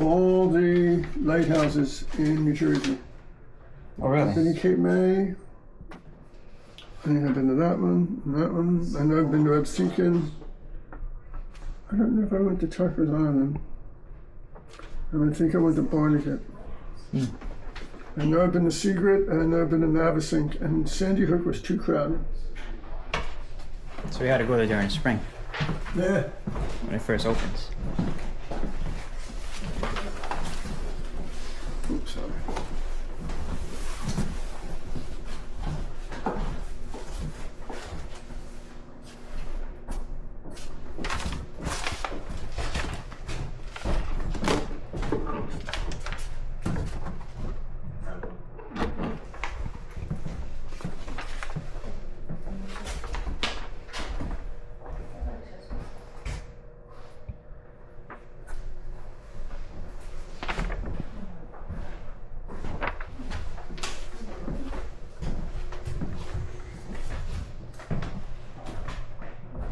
all the lighthouses in New Jersey. Oh, I've been really? to Cape May. I think I've been to that one, and that one. I know I've been to Absecon. I don't know if I went to Tucker's Island. And I think I went to Barnegat. I know I've been to Seagrit, and I know I've been to Navesink, and Sandy Hook was too crowded. So we had to go there during spring Yeah. when it first opens. Oops, sorry.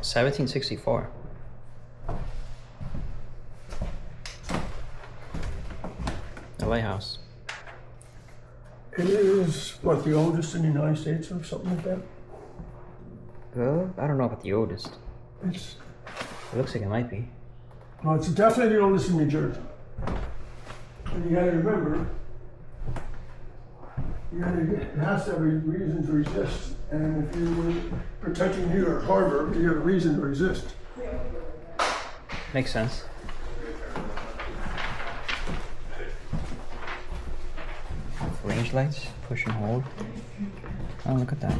$1764. The lighthouse. It is, what, the oldest in the United States or something like that? I don't know about the oldest. It's, It looks like it might be. well, it's definitely the oldest in New Jersey. And you gotta remember, it has to have a reason to exist. And if you were protecting New York Harbor, you have a reason to exist. Makes sense. Range lights, push and hold. Oh, look at that.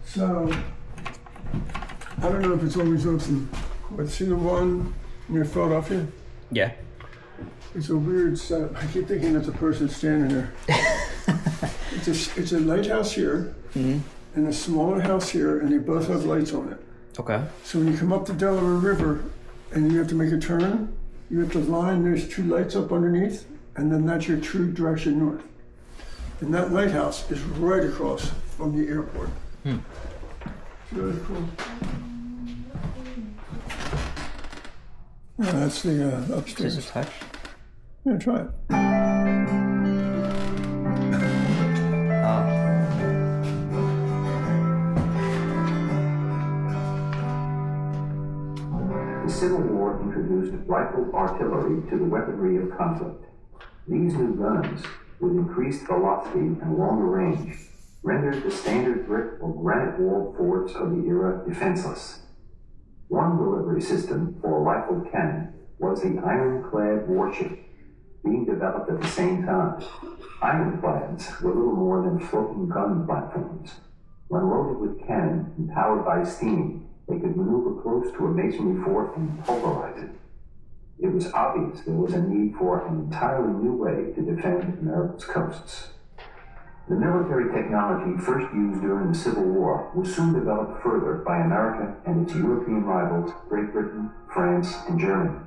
So, I don't know if it's always open, but see the one near Philadelphia? Yeah. It's a weird setup. I keep thinking it's a person standing there. It's a lighthouse here, and a smaller house here, and they both have lights on it. Okay. So when you come up the Delaware River and you have to make a turn, you have to line those two lights up underneath, and then that's your true direction north. And that lighthouse is right across from the airport. It's really cool. Yeah, that's the Is this upstairs. a touch? Yeah, try it. The Civil War introduced rifled artillery to the weaponry of conflict. These new guns, with increased velocity and longer range, rendered the standard brick or granite walled forts of the era defenseless. One delivery system for a rifled cannon was the ironclad warship, being developed at the same time. Ironclads were little more than floating gun platforms. When loaded with cannon and powered by steam, they could maneuver close to a masonry fort and pulverize it. It was obvious there was a need for an entirely new way to defend America's coasts. The military technology first used during the Civil War was soon developed further by America and its European rivals, Great Britain, France, and Germany.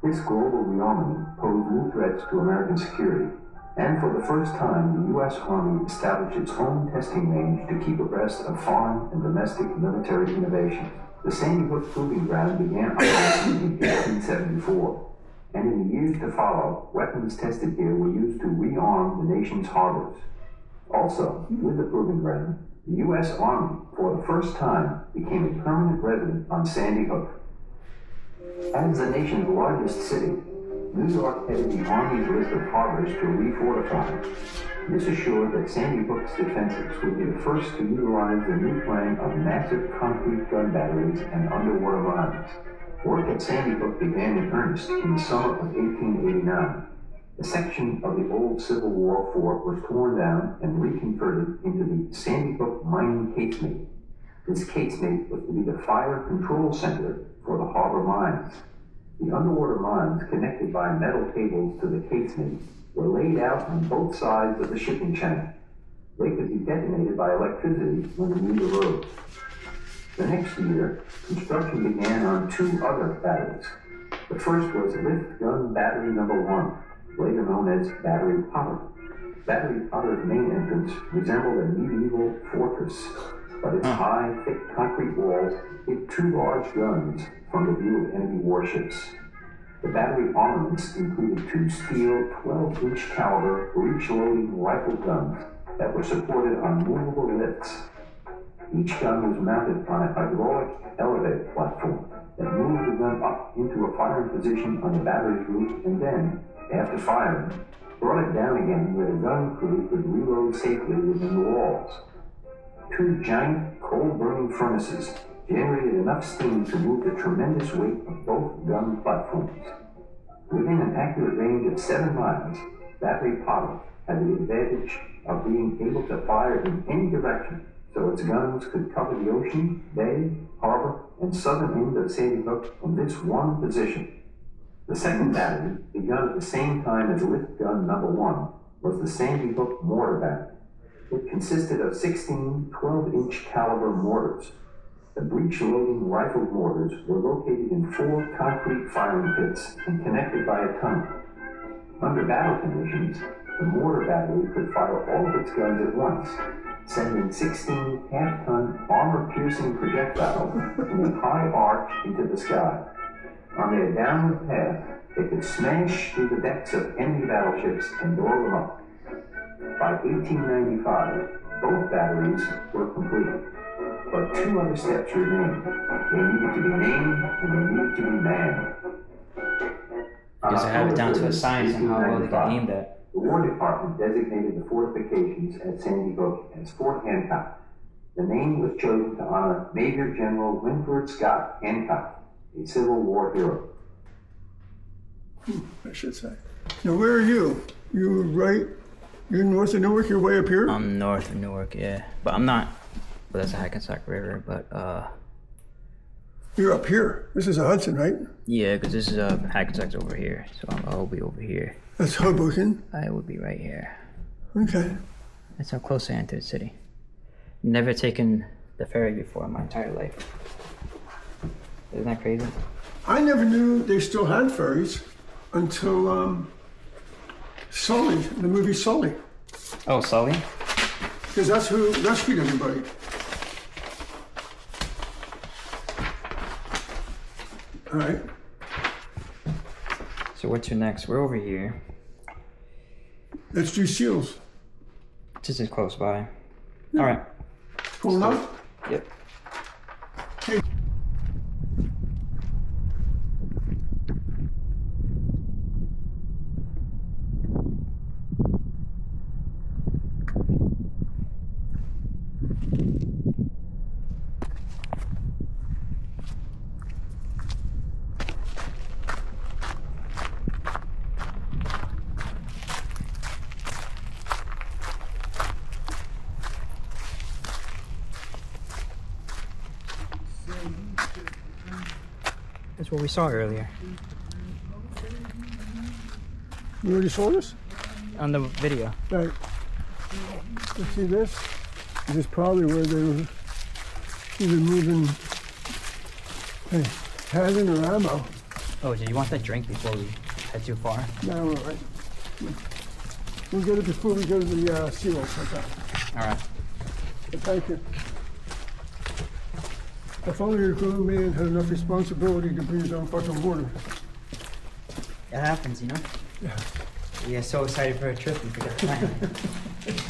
This global rearmament posed new threats to American security, and for the first time, the U.S. Army established its own testing range to keep abreast of foreign and domestic military innovations. The Sandy Hook Proving Ground began operations in 1874, and in the years to follow, weapons tested here were used to rearm the nation's harbors. Also, with the Proving Ground, the U.S. Army, for the first time, became a permanent resident on Sandy Hook. As the nation's largest city, New York headed the Army's list of harbors to refortify. This assured that Sandy Hook's defenses would be the first to utilize the new plan of massive concrete gun batteries and underwater mines. Work at Sandy Hook began in earnest in the summer of 1889. A section of the old Civil War fort was torn down and reconverted into the Sandy Hook Mining Casemate. This casemate was to be the fire control center for the harbor mines. The underwater mines, connected by metal cables to the casemate, were laid out on both sides of the shipping channel. They could be detonated by electricity when the need arose. The next year, construction began on two other batteries. The first was Lift Gun Battery Number 1, later known as Battery Potter. Battery Potter's main entrance resembled a medieval fortress. but its high, thick concrete walls hid two large guns from the view of enemy warships. The battery armaments included two steel 12-inch caliber breech-loading rifle guns that were supported on movable lifts. Each gun was mounted on a hydraulic elevator platform that moved the gun up into a firing position on the battery's roof and then, after firing, brought it down again where the gun crew could reload safely within the walls. Two giant coal-burning furnaces generated enough steam to move the tremendous weight of both gun platforms. Within an accurate range of 7 miles, Battery Pottle had the advantage of being able to fire in any direction, so its guns could cover the ocean, bay, harbor, and southern end of Sandy Hook from this one position. The second battery, begun at the same time as lift gun number 1, was the Sandy Hook mortar battery. It consisted of 16 12-inch caliber mortars. The breech-loading rifled mortars were located in 4 concrete firing pits and connected by a tunnel. Under battle conditions, the mortar battery could fire all of its guns at once, sending 16 half-ton armor-piercing projectiles in a high arc into the sky. On their downward path, they could smash through the decks of enemy battleships and blow them up. By 1895, both batteries were completed, but 2 other steps remained. They needed to be named and they needed to be manned. Because I have it down to a science and how well they can name that. The War Department designated the fortifications at Sandy Hook as Fort Hancock. The name was chosen to honor Major General Winford Scott Hancock, a Civil War hero. I should say. Now, where are you? You're north of Newark, you're way up here? I'm north of Newark, yeah. But I'm not, well, that's a Hackensack River, but, You're up here. This is a Hudson, right? yeah, because this is, Hackensack's over here, so I'll be over here. That's Hoboken. I would be right here. Okay. That's how close I am to the city. Never taken the ferry before in my entire life. Isn't that crazy? I never knew they still had ferries until Sully, the movie Sully, Oh, Sully? because that's who rescued everybody. All right. So what's your next? We're over here. Let's do SEALs. This is close by. All right. Pull up. Yep. Hey. That's what we saw earlier You already saw this? on the video. Right. You see this? This is probably where they were either moving, hey, cannon or ammo. Oh, did you want that drink before we head too far? No, we're all right. We'll get it before we go to the SEALs. Okay. All right. Thank you. If only your grown man had enough responsibility to bring his own fucking water. It happens, you know? Yeah. We get so excited for a trip we forget to plan it.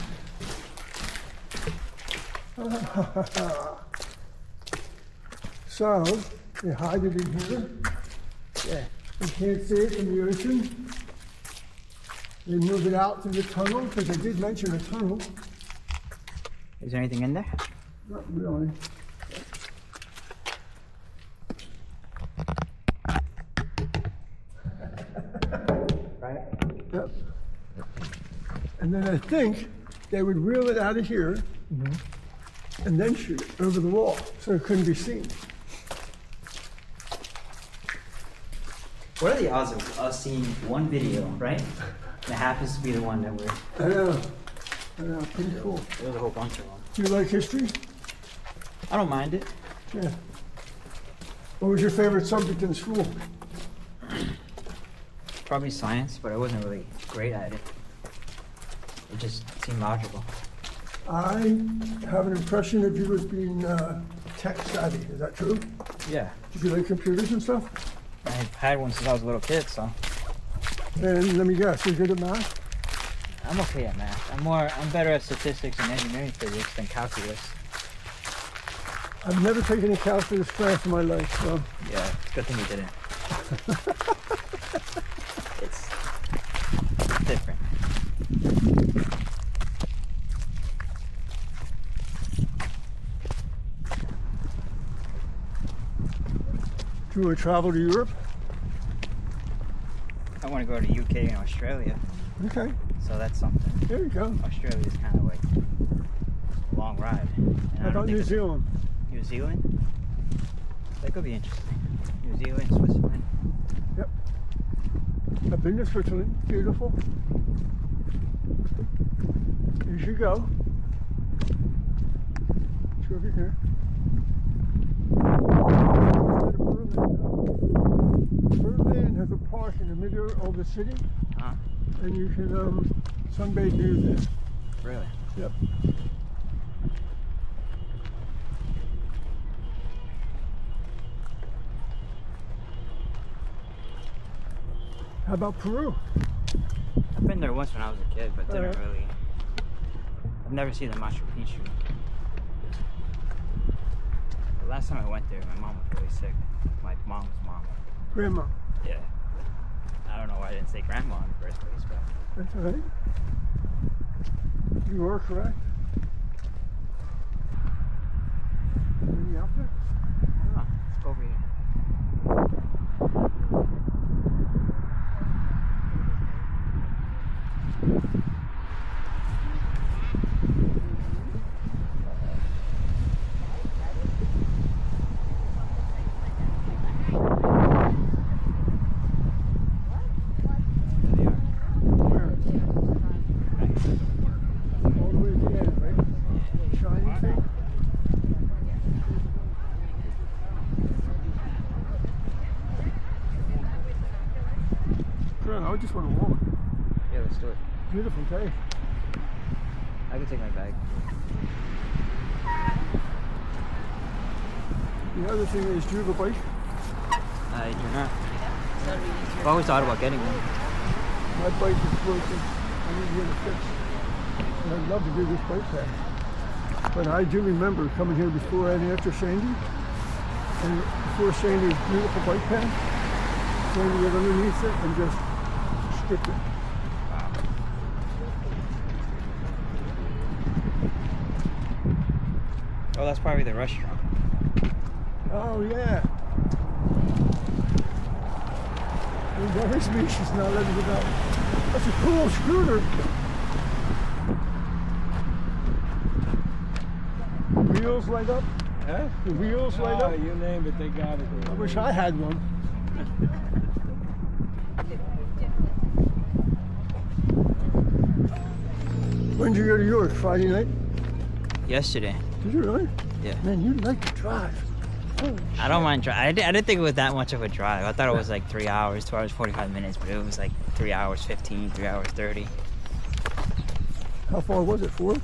So, they hide it in here. Yeah. You can't see it in the ocean. They move it out through the tunnel, because they did mention a tunnel. Is there anything in there? Not really. Right. Yep. And then I think they would reel it out of here and then shoot it over the wall so it couldn't be seen. What are the odds of us seeing one video, right? And it happens to be the one that we're. I know, pretty cool. There's a whole bunch of them. Do you like history? I don't mind it. Yeah. What was your favorite subject in school? Probably science, but I wasn't really great at it. It just seemed logical. I have an impression of you as being tech savvy. Is that true? Yeah. Do you like computers and stuff? I've had one since I was a little kid, so And let me guess, you're good at math? I'm okay at math. I'm better at statistics and engineering physics than calculus. I've never taken a calculus class in my life, so Yeah, it's a good thing you didn't. It's different. do you want to travel to Europe? I want to go to UK and Australia, Okay, so that's something. there you go. Australia's kind of like a long ride. And How about New Zealand? New Zealand? That could be interesting. New Zealand, Switzerland. Yep. I've been to Switzerland. Beautiful. You should go. Let's go over here. Berlin has a park in the middle of the city, Huh? and you can sunbathe near there. Really? Yep. How about Peru? I've been there once when I was a kid, but didn't Alright. really. I've never seen the Machu Picchu. The last time I went there, my mom was really sick. My mom's mom. Grandma. Yeah. I don't know why I didn't say grandma in the first place, but That's all right. You are correct. Any out there? I don't know. Let's go over here. There they are. Where? All the way to the end, right? Shiny thing? Grandma, I just want to walk. Yeah, let's do it. Beautiful day. I can take my bag. The other thing is, do you have a bike? I do not. I've always thought about getting one. My bike is broken. I need to get it fixed. And I'd love to do this bike path. But I do remember coming here before and after Sandy. And before Sandy's beautiful bike path, Sandy got underneath it and just stripped it. Oh, that's probably the restaurant. Oh yeah. There's every species now letting it out. That's a cool scooter. The wheels light up. Huh? The wheels light Oh, up. you name it, they got it. I wish I had one. When did you go to York? Friday night? Yesterday. Did you really? Yeah. Man, you like to drive. Holy I don't mind driving. I didn't think it was that much of a drive. I thought it was like 3 hours, 2 hours, 45 minutes, but it was like 3 hours 15, 3 hours 30. How far was it for?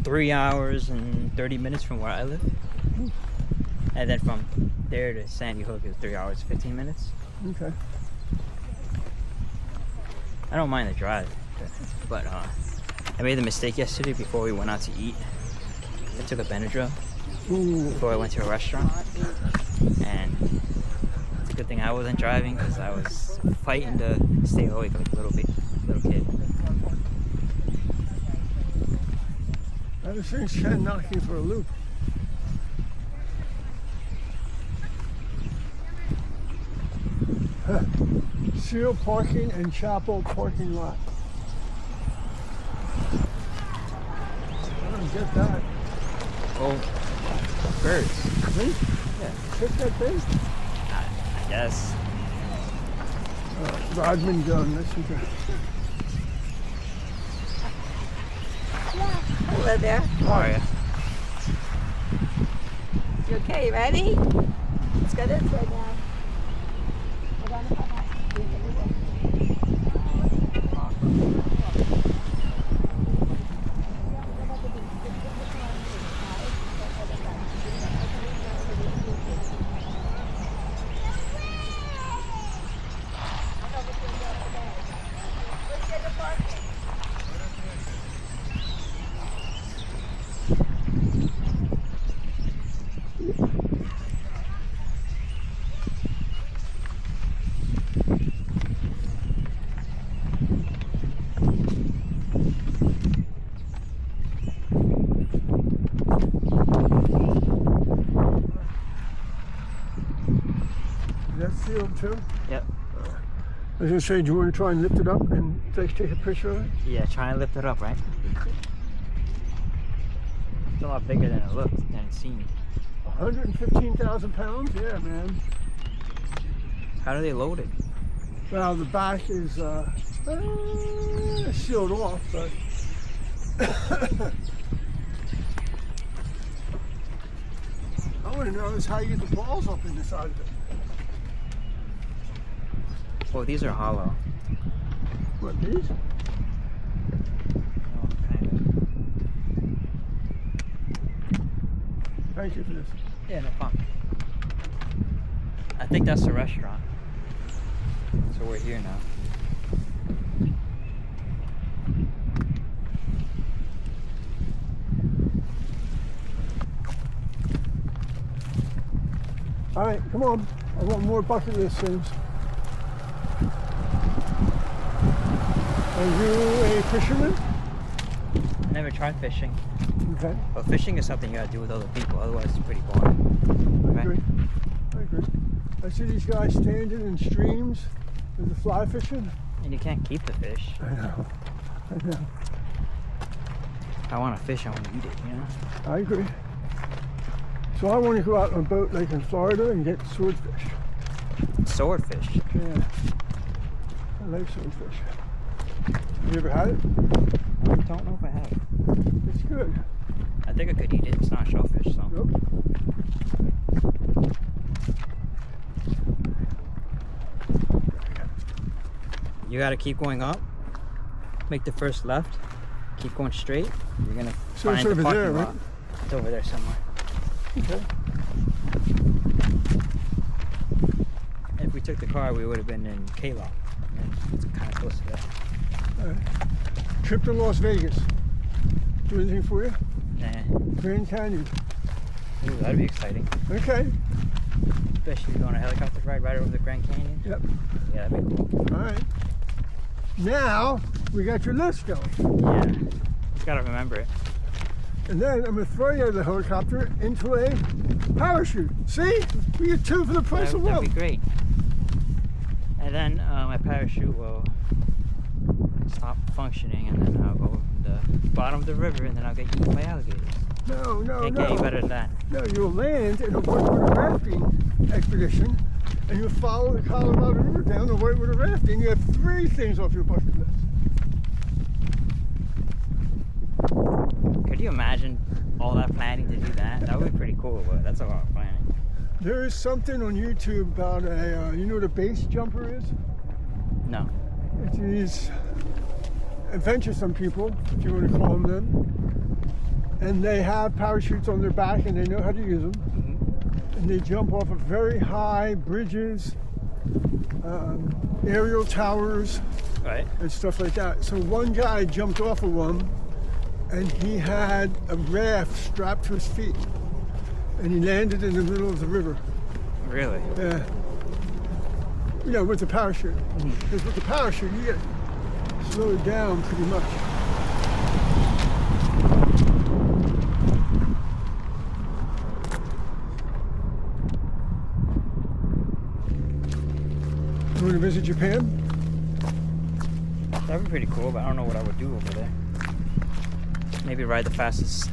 3 hours and 30 minutes from where I live. And then from there to Sandy Hook is 3 hours 15 minutes. Okay. I don't mind the drive, but I made the mistake yesterday before we went out to eat. I took a Benadryl Ooh. before I went to a restaurant, and it's a good thing I wasn't driving because I was fighting to stay awake like a little kid. I was seeing Shen knocking for a loop. Huh. Seal parking and chapel parking lot. I don't get that. Oh, birds. See? Yeah. Check that thing. I guess. Rodman gun. That's okay. Hello there. How are you? You okay? Ready? Let's go this way now. Hold on, hold on. field too? Yep. I was gonna say, do you want to try and lift it up and take a picture of it? Yeah, try and lift it up, right? It's a lot bigger than it looked, than it seemed. 115,000 pounds? Yeah, man. How do they load it? Well, the back is sealed off, but I want to know is how you get the balls up in the side of it. Oh, these are hollow. What, these? Oh, kind of. Thank you for this. Yeah, no problem. I think that's the restaurant. So we're here now. All right, come on. I want more bucket list things. Are you a fisherman? I never tried fishing. Okay, But fishing is something you gotta do with other people, otherwise it's pretty boring. I Right. agree. I agree. I see these guys standing in streams with the fly fishing. And you can't keep the fish. I know. I know. If I want to fish, I want to eat it, you know? I agree. So I want to go out on a boat like in Florida and get swordfish. Swordfish. Yeah. I like swordfish. You ever had it? I don't know if I have. It's good. I think I could eat it. It's not shellfish, so. Nope. You gotta keep going up. Make the first left. Keep going straight. You're gonna So find it's the over parking there, lot. right? It's over there somewhere. Okay. If we took the car, we would have been in K-Lock. And it's kind of close to that. All right. Trip to Las Vegas. Do anything for you? Grand Canyon. Ooh, that'd be exciting. Okay. Especially going on a helicopter ride right over the Grand Canyon. Yep. Yeah, that'd be cool. All right. Now we got your list going. Yeah. Just gotta remember it. And then I'm going to throw you out of the helicopter into a parachute. See? We get two for the price of That'd one. be great. And then my parachute will stop functioning, and then I'll go to the bottom of the river, and then I'll get eaten by alligators. No, no, Can't get any no. better than that. No, you'll land in a whitewater rafting expedition, and you'll follow the Colorado River down the whitewater rafting. You have three things off your bucket list. Could you imagine all that planning to do that? That would be pretty cool, but that's a lot of planning. There is something on YouTube about a, you know what a base jumper is? No. It's these adventuresome people, if you want to call them, and they have parachutes on their back and they know how to use them. And they jump off of very high bridges, aerial towers, Right. and stuff like that. So one guy jumped off of one and he had a raft strapped to his feet and he landed in the middle of the river. Really? Yeah. You know, with the parachute. Because with the parachute, you get slowed down pretty much. You want to visit Japan? That'd be pretty cool, but I don't know what I would do over there. Maybe ride the fastest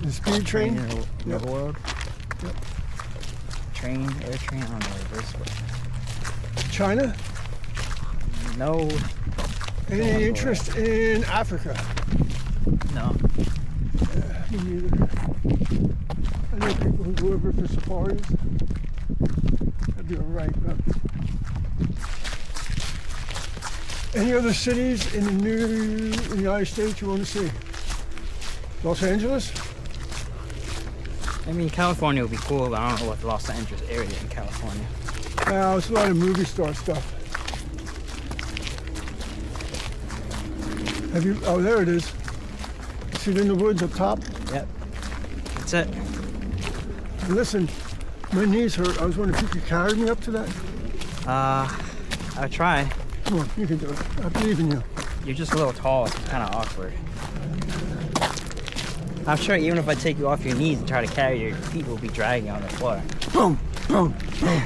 The speed train? in the Yep. world. Yep. Train, air train, I don't know what it is. China? But no, Any interest in Africa? no. Me neither. I know people who go over for safaris. That'd be alright, but. Any other cities in the United States you want to see? Los Angeles? I mean, California would be cool, but I don't know what the Los Angeles area in California. Now, it's a lot of movie star stuff. Have you? Oh, there it is. See it in the woods up top? Yep. That's it. Listen, my knees hurt. I was wondering if you could carry me up to that. I'll try. Come on, you can do it. I believe in you. You're just a little tall, so it's kind of awkward. I'm sure even if I take you off your knees and try to carry you, your feet will be dragging on the floor. Boom, boom, boom.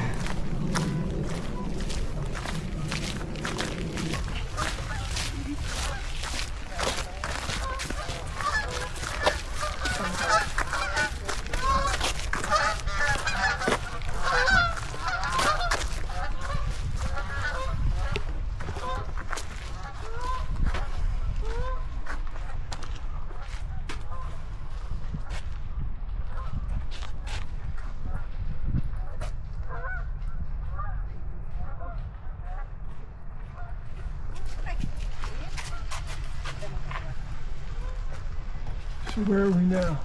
So where are we now?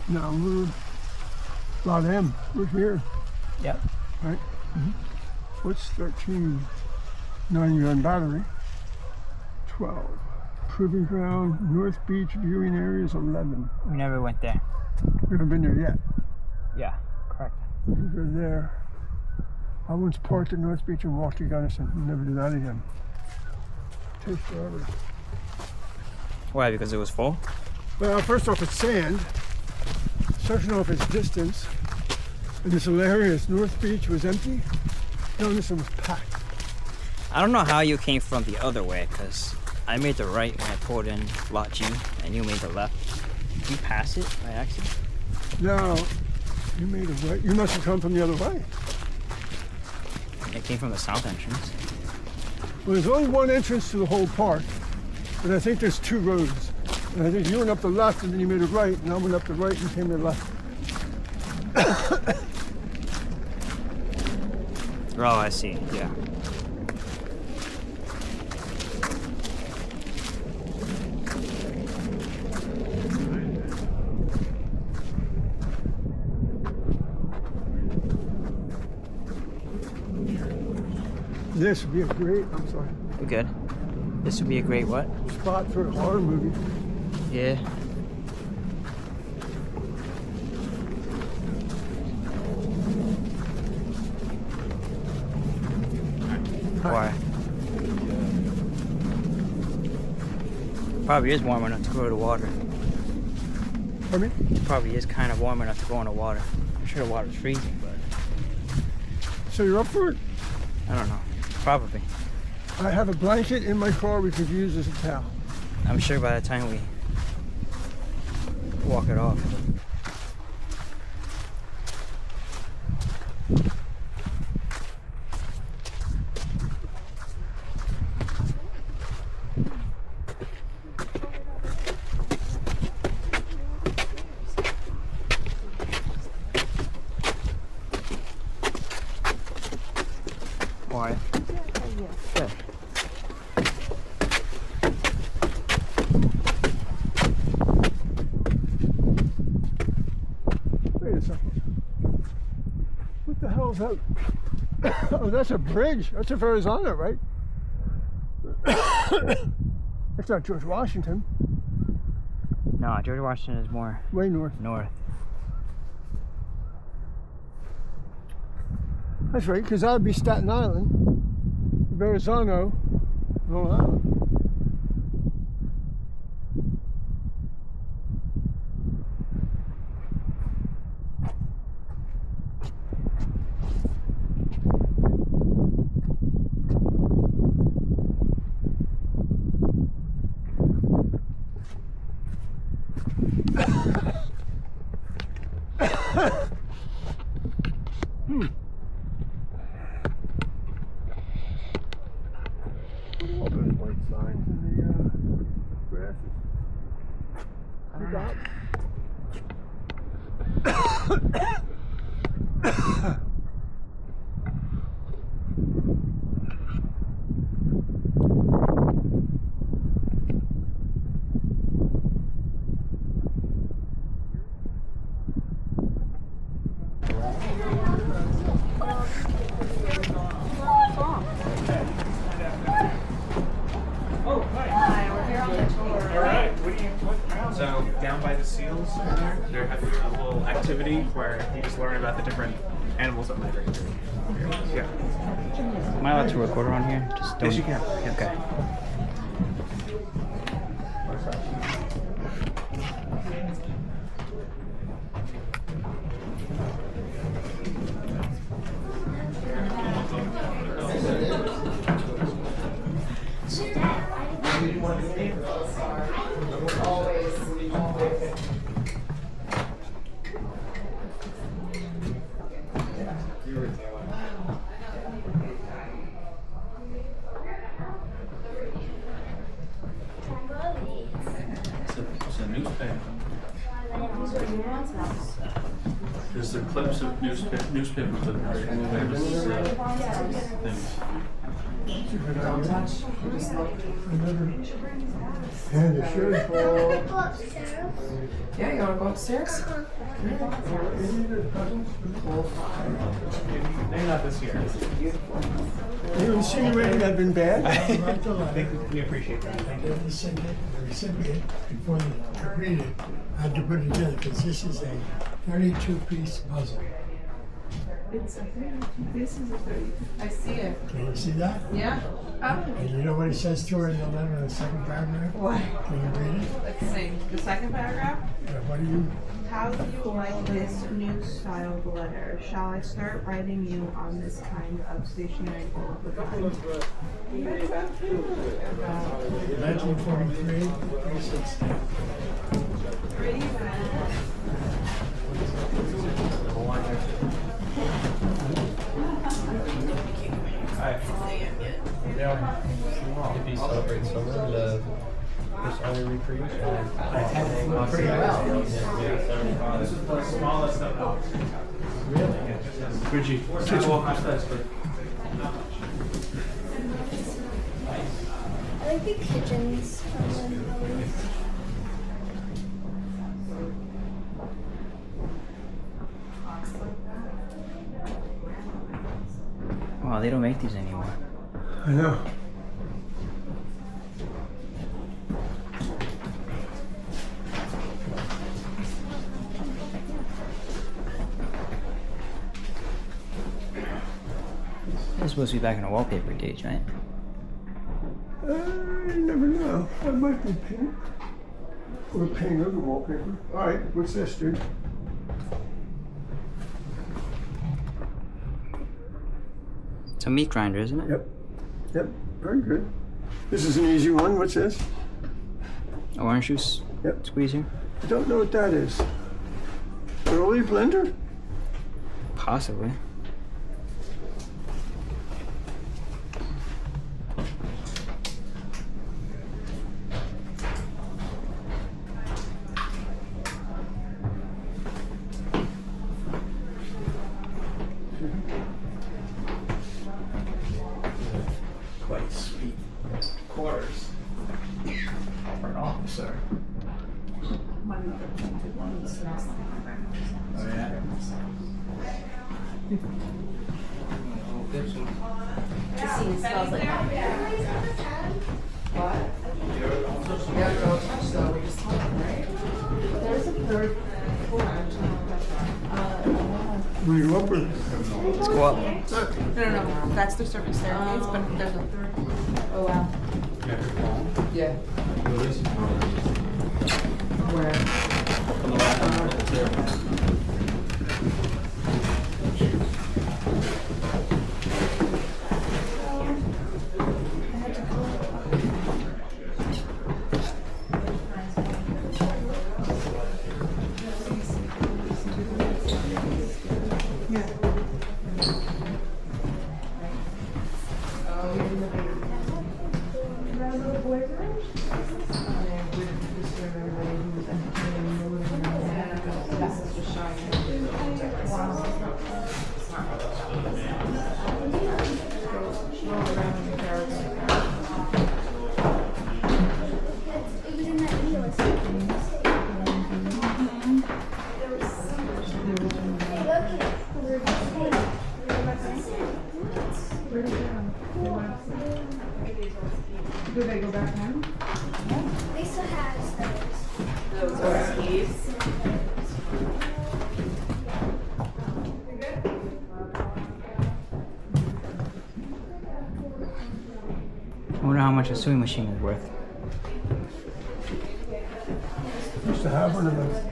Now we're Lot M. We're here, Yep. right? What's 13? 9-gun battery. 12. Proving ground, North Beach viewing areas 11. We never went there. We haven't been there yet. Yeah, correct. We're there. I once parked at North Beach and walked to Gunnison. Never do that again. Takes forever. Why? Because it was full? Well, first off, it's sand. Second off, it's distance. And this hilarious. North Beach was empty. Gunnison was packed. I don't know how you came from the other way, because I made the right when I pulled in Lot G, and you made the left. Did you pass it by accident? No, you made it right. You must have come from the other way. It came from the south entrance. Well, there's only one entrance to the whole park, and I think there's 2 roads. And I think you went up the left, and then you made a right, and I went up the right and came to the left. Oh, I see. Yeah. This would be a great, I'm sorry, We're good. This would be a great what? spot for a horror movie. Yeah. Why? Probably is warm enough to go to the water. Pardon me? Probably is kind of warm enough to go in the water. I'm sure the water's freezing, but So you're up for it? I don't know. Probably. I have a blanket in my car we could use as a towel. I'm sure by the time we walk it off. Why? Yeah. Wait a second. What the hell is that? Oh, that's a bridge. That's a Verrazano, right? That's not George Washington. No, George Washington is more Way north. north. That's right, because that would be Staten Island. Verrazano, Long Island. All those white signs in the grasses. Look out. So down by the seals, they're having a little activity where you just learn about the different animals that migrate through. Yeah. Am I allowed to record on here? Just don't. Yes, you can. Yes. Okay. It's a newspaper. There's the clips of newspaper clippings. Things. And the shirt ball. Yeah, you wanna go upstairs? Maybe not this year. You insinuating I've been bad? I think we appreciate that. Thank you. The recipient, before they read it, had to put it together because this is a 32-piece puzzle. This is a 30. I see it. Can you see that? Yeah. And you know what it says to her in the letter in the second paragraph? What? Can you read it? Let's see. The second paragraph. What do you? How do you like this new styled letter? Shall I start writing you on this kind of stationery all the time? 1943, 360. If you celebrate summer, the first only retreat, Pretty well. This is the smallest of those. Really? Bridgie. I like the pigeons from them. Wow, they don't make these anymore. I know. It's supposed to be back in the wallpaper days, right? I never know. That might be pink. Or paint of the wallpaper. All right, what's this, dude? It's a meat grinder, isn't it? Yep. Yep. Very good. This is an easy one. What's this? Orange juice Yep. squeezer? I don't know what that is. Early blender? Possibly. Quite sweet quarters for an officer. Oh yeah. It smells like what? Yeah, don't touch though. We're just talking, right? There's a third floor. Will you up or? Let's go up. No. That's the service staircase, but there's a third. Oh wow. Yeah. Where? It was in that video. Do they go back home? They still have those. Those are skis. I wonder how much a sewing machine is worth. Used to have one of those.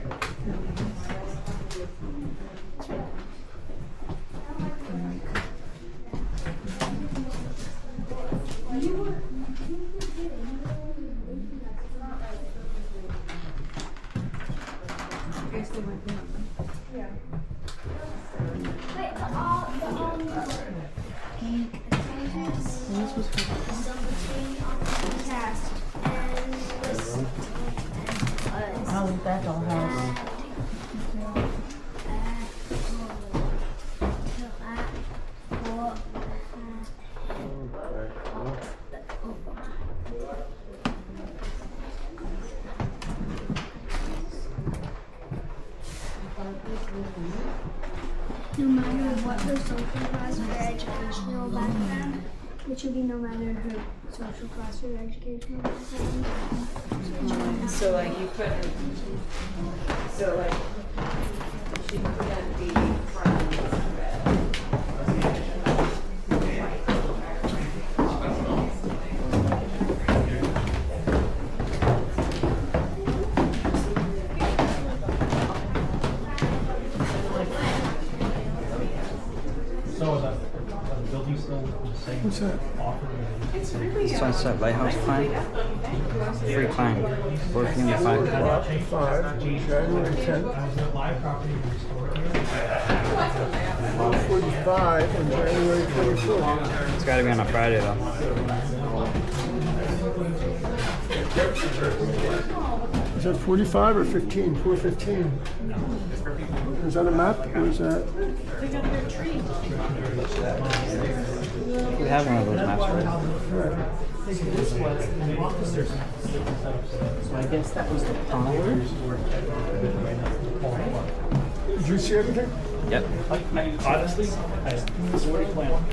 I guess they went down. Wait, all pink pages. This was for Something on the cast and this I'll leave that dollhouse. No matter what her social class or educational background, which would be no matter her social class or educational background. So like you couldn't, so like she couldn't be friends with. So the building's still the same. What's that? Sunset Lighthouse climb. Free climb. 4 p.m. to 5 p.m. 5, January 10th. 45 and January 24th. It's got to be on a Friday though. Is that 45 or 15? 415. Is that a map or is that? We have one of those maps, right? So I guess that was the power. Did you see everything? Yep. Honestly, I was already planning.